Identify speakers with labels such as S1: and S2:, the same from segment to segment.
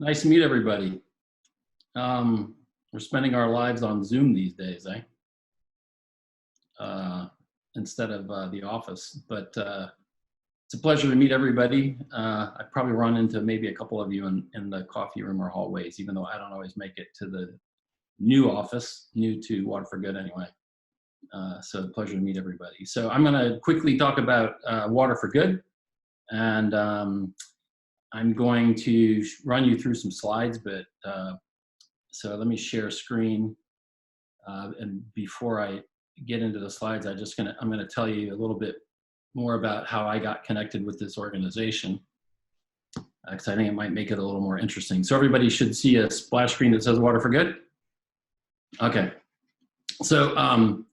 S1: Nice to meet everybody. We're spending our lives on Zoom these days, eh? Instead of the office, but it's a pleasure to meet everybody. I probably run into maybe a couple of you in the coffee room or hallways, even though I don't always make it to the new office, new to Water for Good anyway. So pleasure to meet everybody. So I'm gonna quickly talk about Water for Good, and I'm going to run you through some slides, but so let me share screen. And before I get into the slides, I'm gonna tell you a little bit more about how I got connected with this organization, because I think it might make it a little more interesting. So everybody should see a splash screen that says Water for Good. Okay, so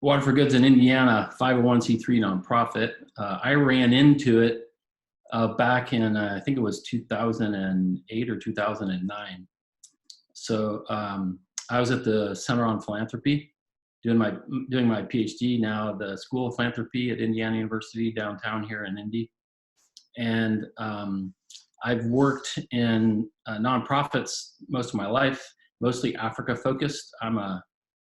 S1: Water for Good's in Indiana, 501c3 nonprofit. I ran into it back in, I think it was 2008 or 2009. So I was at the Center on Philanthropy doing my PhD now at the School of Philanthropy at Indiana University downtown here in Indy. And I've worked in nonprofits most of my life, mostly Africa focused. I'm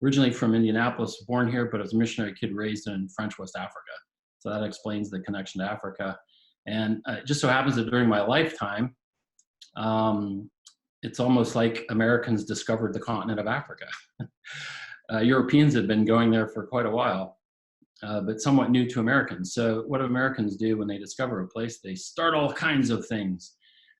S1: originally from Indianapolis, born here, but as a missionary kid raised in French West Africa. So that explains the connection to Africa. And it just so happens that during my lifetime, it's almost like Americans discovered the continent of Africa. Europeans had been going there for quite a while, but somewhat new to Americans. So what do Americans do when they discover a place? They start all kinds of things.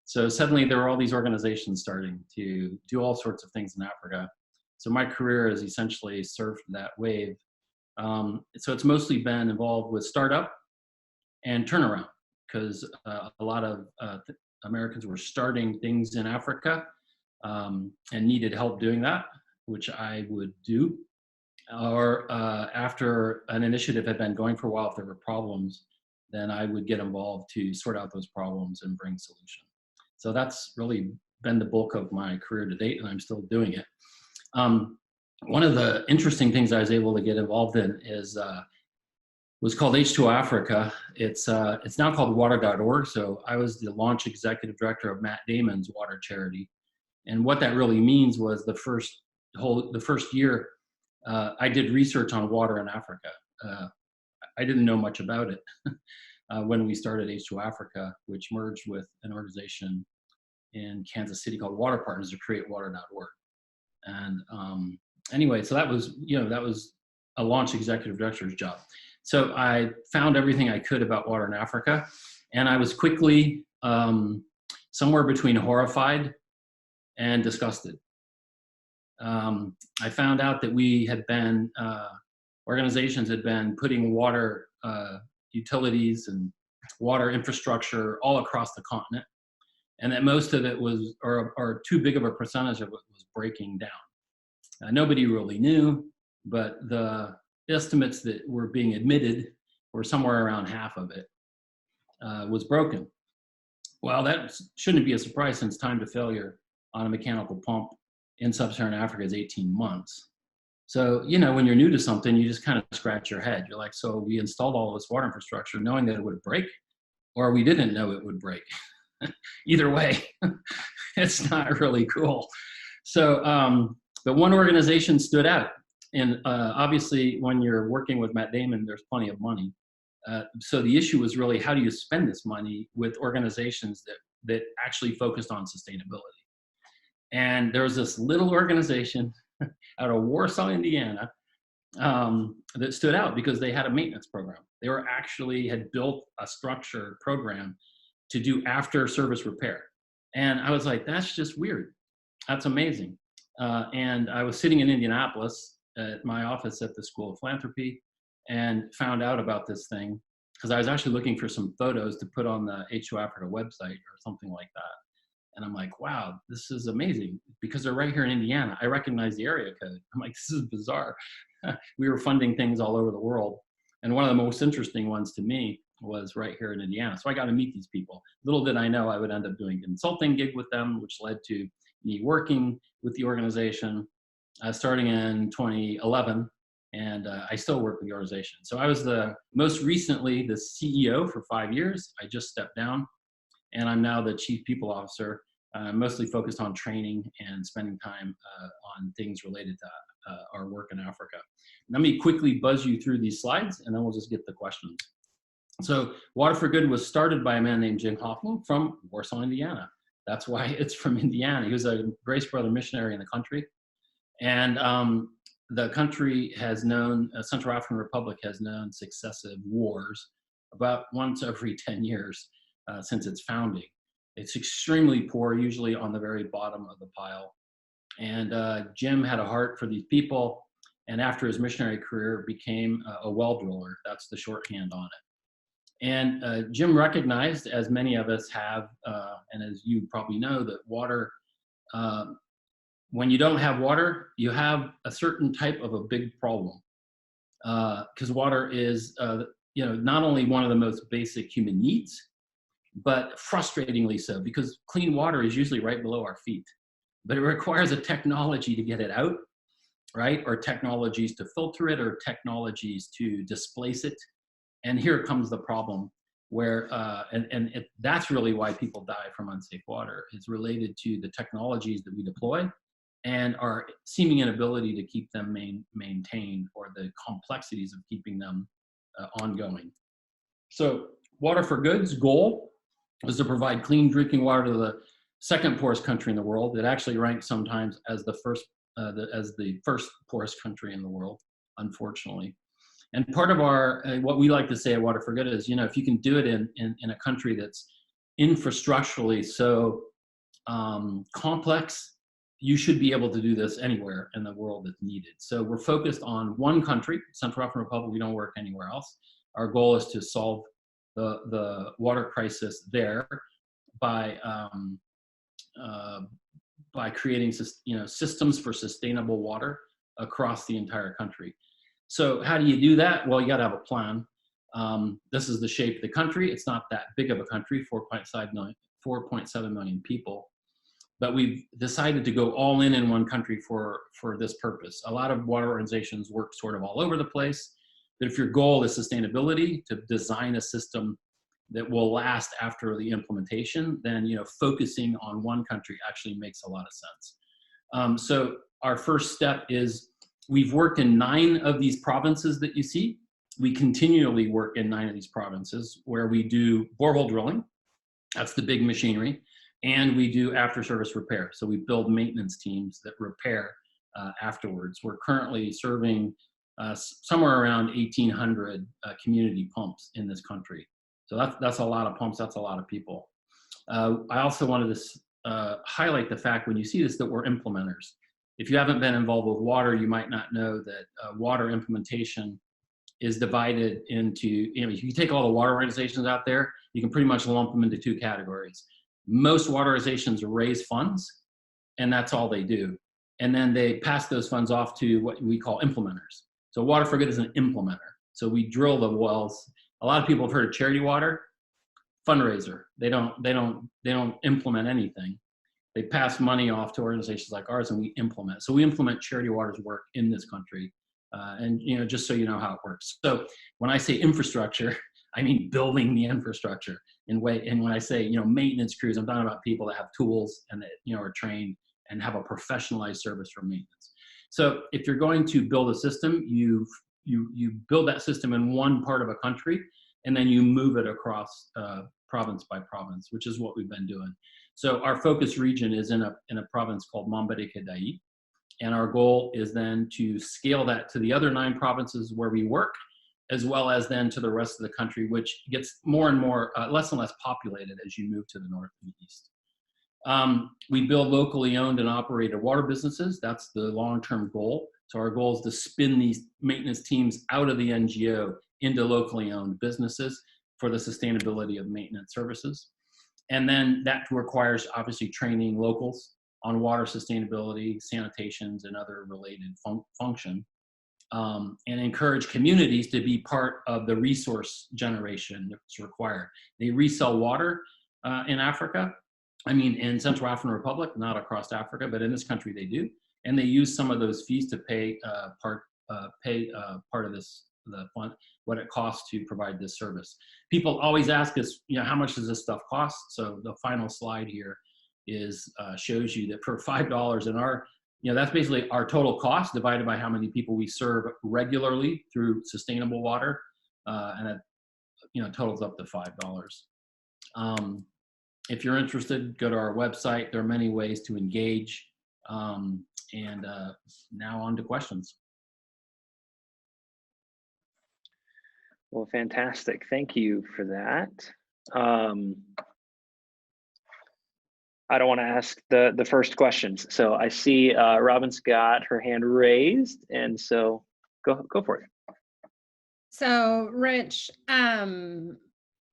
S1: So suddenly there were all these organizations starting to do all sorts of things in Africa. So my career has essentially surfed that wave. So it's mostly been involved with startup and turnaround, because a lot of Americans were starting things in Africa and needed help doing that, which I would do. Or after an initiative had been going for a while, if there were problems, then I would get involved to sort out those problems and bring solutions. So that's really been the bulk of my career to date, and I'm still doing it. One of the interesting things I was able to get involved in is was called H2O Africa. It's now called water.org. So I was the launch executive director of Matt Damon's water charity. And what that really means was the first year I did research on water in Africa. I didn't know much about it when we started H2O Africa, which merged with an organization in Kansas City called Water Partners to create water.org. And anyway, so that was a launch executive director's job. So I found everything I could about water in Africa, and I was quickly somewhere between horrified and disgusted. I found out that we had been, organizations had been putting water utilities and water infrastructure all across the continent, and that most of it was, or too big of a percentage of it was breaking down. Nobody really knew, but the estimates that were being admitted were somewhere around half of it was broken. Well, that shouldn't be a surprise, since time to failure on a mechanical pump in sub-Saharan Africa is 18 months. So, when you're new to something, you just kind of scratch your head. You're like, so we installed all this water infrastructure knowing that it would break, or we didn't know it would break. Either way, it's not really cool. So, but one organization stood out. And obviously, when you're working with Matt Damon, there's plenty of money. So the issue was really, how do you spend this money with organizations that actually focused on sustainability? And there was this little organization out of Warsaw, Indiana, that stood out because they had a maintenance program. They had built a structured program to do after service repair. And I was like, that's just weird. That's amazing. And I was sitting in Indianapolis at my office at the School of Philanthropy and found out about this thing, because I was actually looking for some photos to put on the H2O Africa website or something like that. And I'm like, wow, this is amazing, because they're right here in Indiana. I recognize the area code. I'm like, this is bizarre. We were funding things all over the world. And one of the most interesting ones to me was right here in Indiana. So I got to meet these people. Little did I know I would end up doing a consulting gig with them, which led to me working with the organization starting in 2011. And I still work with the organization. So I was most recently the CEO for 5 years. I just stepped down, and I'm now the Chief People Officer. mostly focused on training and spending time on things related to our work in Africa. Let me quickly buzz you through these slides, and then we'll just get the questions. So Water for Good was started by a man named Jim Hoffman from Warsaw, Indiana. That's why it's from Indiana. He was a Grace Brother missionary in the country. And the country has known, Central African Republic has known successive wars about once every 10 years since its founding. It's extremely poor, usually on the very bottom of the pile. And Jim had a heart for these people, and after his missionary career became a well driller. That's the shorthand on it. And Jim recognized, as many of us have, and as you probably know, that water, when you don't have water, you have a certain type of a big problem. Because water is, not only one of the most basic human needs, but frustratingly so, because clean water is usually right below our feet. But it requires a technology to get it out, right? Or technologies to filter it, or technologies to displace it. And here comes the problem where, that's really why people die from unsafe water. It's related to the technologies that we deploy and our seeming inability to keep them maintained, or the complexities of keeping them ongoing. So Water for Good's goal was to provide clean drinking water to the second poorest country in the world. It actually ranks sometimes as the first poorest country in the world, unfortunately. And part of our, what we like to say at Water for Good is, if you can do it in a country that's infrastructurally so complex, you should be able to do this anywhere in the world that's needed. So we're focused on one country, Central African Republic. We don't work anywhere else. Our goal is to solve the water crisis there by creating systems for sustainable water across the entire country. So how do you do that? Well, you got to have a plan. This is the shape of the country. It's not that big of a country, 4.7 million people. But we've decided to go all in one country for this purpose. A lot of water organizations work sort of all over the place. But if your goal is sustainability, to design a system that will last after the implementation, then focusing on one country actually makes a lot of sense. So our first step is, we've worked in 9 of these provinces that you see. We continually work in 9 of these provinces where we do borehole drilling. That's the big machinery. And we do after-service repair. So we build maintenance teams that repair afterwards. We're currently serving somewhere around 1,800 community pumps in this country. So that's a lot of pumps. That's a lot of people. I also wanted to highlight the fact, when you see this, that we're implementers. If you haven't been involved with water, you might not know that water implementation is divided into, if you take all the water organizations out there, you can pretty much lump them into 2 categories. Most water organizations raise funds, and that's all they do. And then they pass those funds off to what we call implementers. So Water for Good is an implementer. So we drill the wells. A lot of people have heard of charity water. Fundraiser. They don't implement anything. They pass money off to organizations like ours, and we implement. So we implement charity water's work in this country. And just so you know how it works. So when I say infrastructure, I mean building the infrastructure. And when I say maintenance crews, I'm talking about people that have tools and that are trained and have a professionalized service for maintenance. So if you're going to build a system, you build that system in one part of a country, and then you move it across province by province, which is what we've been doing. So our focus region is in a province called Dehut. And our goal is then to scale that to the other 9 provinces where we work, as well as then to the rest of the country, which gets more and more, less and less populated as you move to the north and east. We build locally owned and operated water businesses. That's the long-term goal. So our goal is to spin these maintenance teams out of the NGO into locally owned businesses for the sustainability of maintenance services. And then that requires, obviously, training locals on water sustainability, sanitations, and other related function. And encourage communities to be part of the resource generation that's required. They resell water in Africa. In Central African Republic, not across Africa, but in this country they do. And they use some of those fees to pay part of this, the fund, what it costs to provide this service. People always ask us, how much does this stuff cost? So the final slide here is shows you that for $5 in our, that's basically our total cost divided by how many people we serve regularly through sustainable water, and that totals up to $5. If you're interested, go to our website. There are many ways to engage. And now on to questions.
S2: Well, fantastic. Thank you for that. I don't want to ask the first questions. So I see Robin's got her hand raised, and so go for it.
S3: So Rich,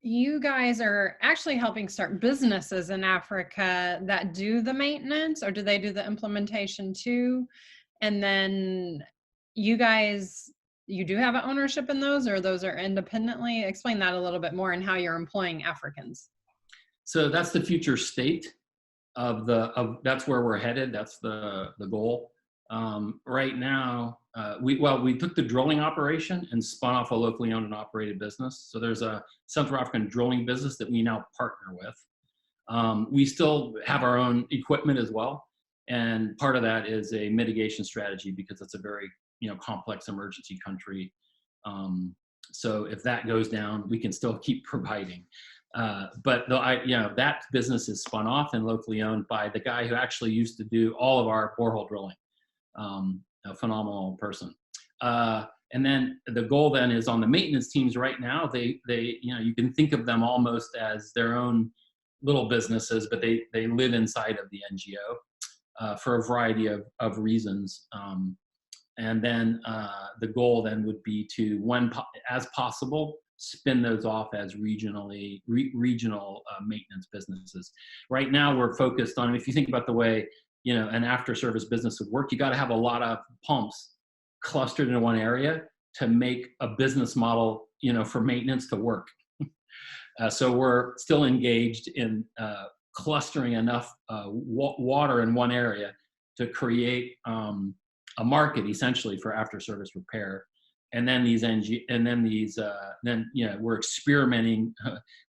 S3: you guys are actually helping start businesses in Africa that do the maintenance, or do they do the implementation too? And then you guys, you do have an ownership in those, or those are independently? Explain that a little bit more and how you're employing Africans.
S1: So that's the future state of that's where we're headed. That's the goal. Right now, we took the drilling operation and spun off a locally owned and operated business. So there's a Central African drilling business that we now partner with. We still have our own equipment as well. And part of that is a mitigation strategy because it's a very, complex emergency country. So if that goes down, we can still keep providing. But that business is spun off and locally owned by the guy who actually used to do all of our borehole drilling. A phenomenal person. And then the goal then is on the maintenance teams right now, they you can think of them almost as their own little businesses, but they live inside of the NGO for a variety of reasons. And then the goal then would be to, when as possible, spin those off as regional maintenance businesses. Right now we're focused on, if you think about the way an after service business would work, you got to have a lot of pumps clustered in one area to make a business model, for maintenance to work. So we're still engaged in clustering enough water in one area to create a market essentially for after service repair. And then we're experimenting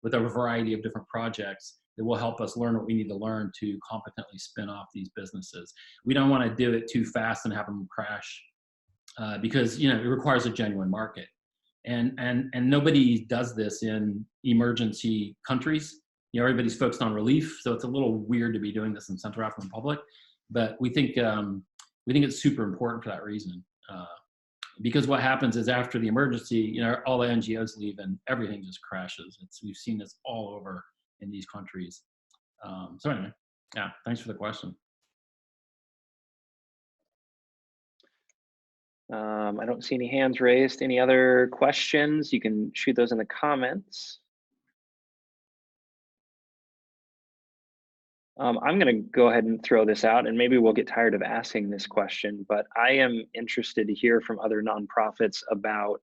S1: with a variety of different projects that will help us learn what we need to learn to competently spin off these businesses. We don't want to do it too fast and have them crash because it requires a genuine market. And nobody does this in emergency countries. Everybody's focused on relief, so it's a little weird to be doing this in Central African Republic. But we think it's super important for that reason. Because what happens is after the emergency, all the NGOs leave and everything just crashes. We've seen this all over in these countries. So anyway, yeah, thanks for the question.
S2: I don't see any hands raised. Any other questions? You can shoot those in the comments. I'm going to go ahead and throw this out, and maybe we'll get tired of asking this question, but I am interested to hear from other nonprofits about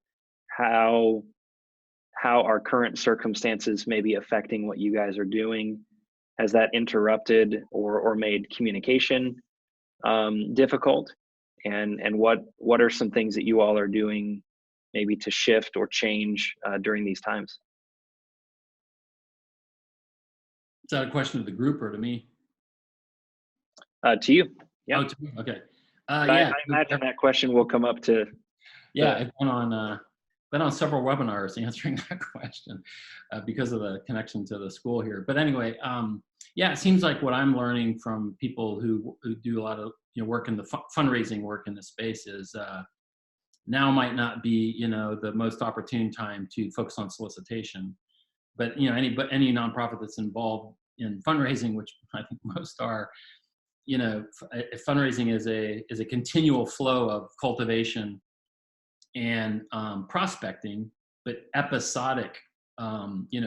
S2: how our current circumstances may be affecting what you guys are doing. Has that interrupted or made communication difficult? And what are some things that you all are doing maybe to shift or change during these times?
S1: Is that a question to the group or to me?
S2: To you. Yeah.
S1: Oh, to me. Okay.
S2: I imagine that question will come up to.
S1: Yeah, I've been on several webinars answering that question because of the connection to the school here. But anyway, yeah, it seems like what I'm learning from people who do a lot of work in the fundraising work in the space is now might not be the most opportune time to focus on solicitation. But any nonprofit that's involved in fundraising, which I think most are, fundraising is a continual flow of cultivation and prospecting, but episodic,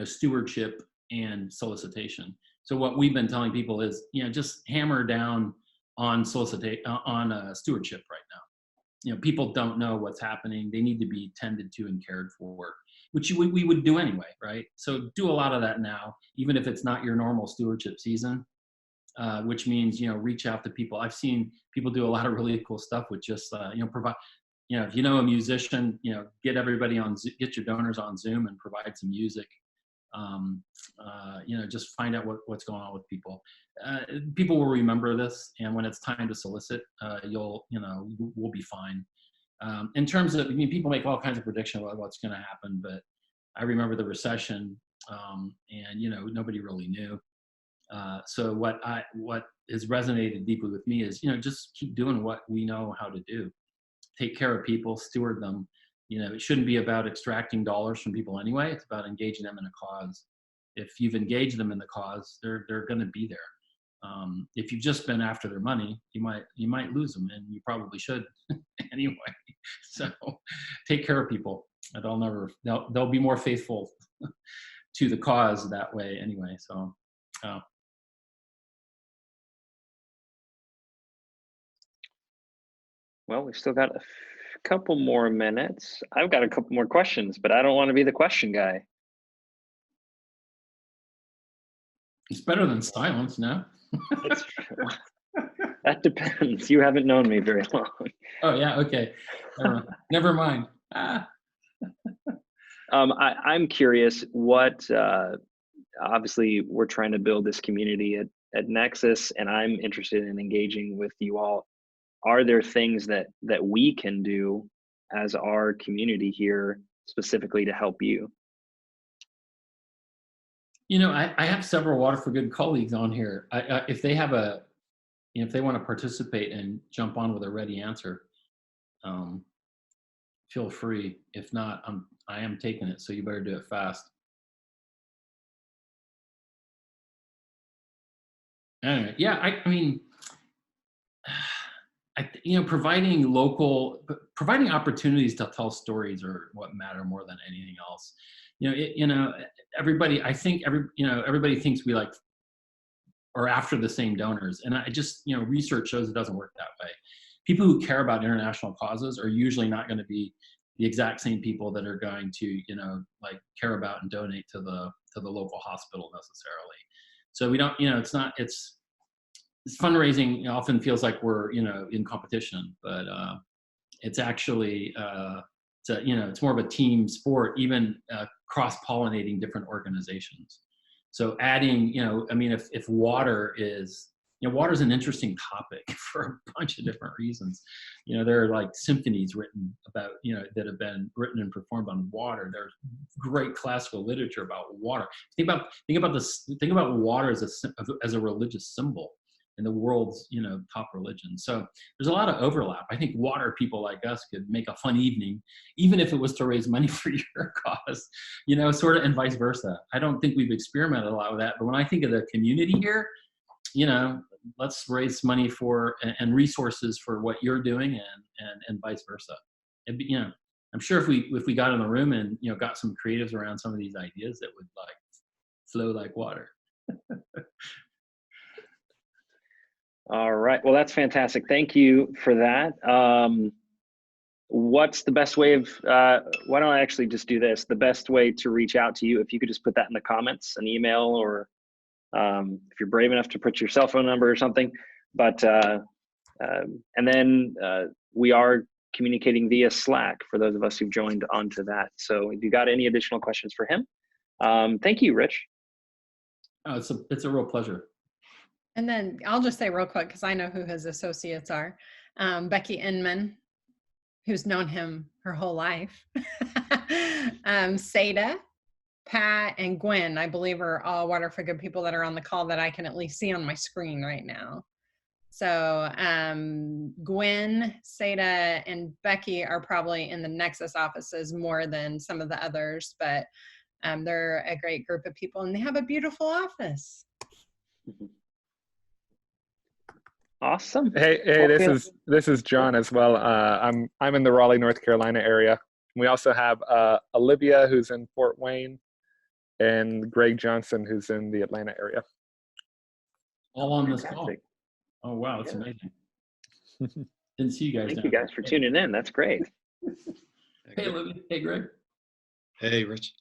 S1: stewardship and solicitation. So what we've been telling people is, just hammer down on stewardship right now. People don't know what's happening. They need to be tended to and cared for, which we would do anyway, right? So do a lot of that now, even if it's not your normal stewardship season, which means, reach out to people. I've seen people do a lot of really cool stuff with just, provide, if you know a musician, get everybody get your donors on Zoom and provide some music. Just find out what's going on with people. people will remember this, and when it's time to solicit, we'll be fine. In terms of, I mean, people make all kinds of predictions about what's going to happen, but I remember the recession, and nobody really knew. So what has resonated deeply with me is, just keep doing what we know how to do. Take care of people, steward them. It shouldn't be about extracting dollars from people anyway. It's about engaging them in a cause. If you've engaged them in the cause, they're going to be there. If you've just been after their money, you might lose them, and you probably should anyway. So take care of people. They'll be more faithful to the cause that way anyway. So.
S2: Well, we've still got a couple more minutes. I've got a couple more questions, but I don't want to be the question guy.
S1: It's better than silence, no?
S2: That depends. You haven't known me very long.
S1: Oh, yeah, okay. Never mind.
S2: I'm curious what, obviously we're trying to build this community at Nexus, and I'm interested in engaging with you all. Are there things that we can do as our community here specifically to help you?
S1: I have several Water for Good colleagues on here. If they have if they want to participate and jump on with a ready answer, feel free. If not, I am taking it, so you better do it fast. Anyway, yeah, I mean, providing opportunities to tell stories are what matter more than anything else. Everybody thinks we are after the same donors, and research shows it doesn't work that way. People who care about international causes are usually not going to be the exact same people that are going to care about and donate to the local hospital necessarily. So we don't, it's fundraising often feels like we're in competition, but it's actually it's more of a team sport, even cross-pollinating different organizations. So adding, if water is, water is an interesting topic for a bunch of different reasons. There are symphonies written about, that have been written and performed on water. There's great classical literature about water. Think about water as a religious symbol in the world's, top religion. So there's a lot of overlap. I think water people like us could make a fun evening, even if it was to raise money for your cause, sort of, and vice versa. I don't think we've experimented a lot with that, but when I think of the community here, let's raise money for and resources for what you're doing, and vice versa. I'm sure if we got in a room and got some creatives around some of these ideas, that would flow like water.
S2: All right. Well, that's fantastic. Thank you for that. What's the best way of, why don't I actually just do this? The best way to reach out to you, if you could just put that in the comments, an email, or if you're brave enough to put your cell phone number or something. But, and then we are communicating via Slack for those of us who've joined onto that. So if you got any additional questions for him, thank you, Rich.
S1: Oh, it's a real pleasure.
S3: And then I'll just say real quick, because I know who his associates are. Becky Inman, who's known him her whole life. Seda, Pat, and Gwen, I believe, are all Water for Good people that are on the call that I can at least see on my screen right now. So Gwen, Seda, and Becky are probably in the Nexus offices more than some of the others, but they're a great group of people, and they have a beautiful office.
S2: Awesome.
S4: Hey, this is John as well. I'm in the Raleigh, North Carolina area. We also have Olivia, who's in Fort Wayne, and Greg Johnson, who's in the Atlanta area.
S1: All on this call. Oh wow, that's amazing. Didn't see you guys.
S2: Thank you guys for tuning in. That's great.
S1: Hey Olivia. Hey Greg.
S5: Hey Rich.